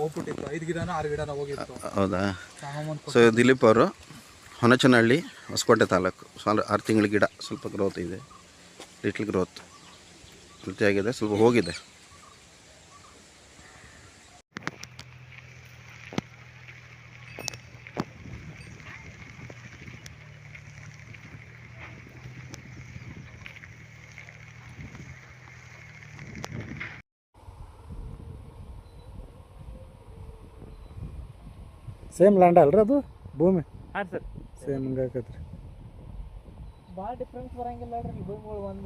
ಹೋಗ್ಬಿಟ್ಟಿತ್ತು, 5 ಗಿಡನ 6 ಗಿಡನ ಹೋಗಿತ್ತು. ಹೌದಾ? ಸೊ ದಿಲೀಪ್ ಅವರು ಹೊನಚನಹಳ್ಳಿ, ಹೊಸಕೋಟೆ ತಾಲೂಕು. 6 ತಿಂಗಳ ಗಿಡ, ಸ್ವಲ್ಪ ಗ್ರೋತ್ ಇದೆ, ಲಿಟ್ಲ್ ಗ್ರೋತ್ ಆಗಿದೆ, ಸ್ವಲ್ಪ ಹೋಗಿದೆ. ಸೇಮ್ ಲ್ಯಾಂಡ್ ಅಲ್ರಿ ಅದು ಭೂಮಿ? ಹಾಂ ಸರ್, ಸೇಮ್ ಹಿಂಗಾಕತ್ರಿ. ಭಾಳ ಡಿಫ್ರೆನ್ಸ್ ಬರಂಗಿಲ್ಲ ರೀ ಭೂಮಿಗಳು ಒಂದು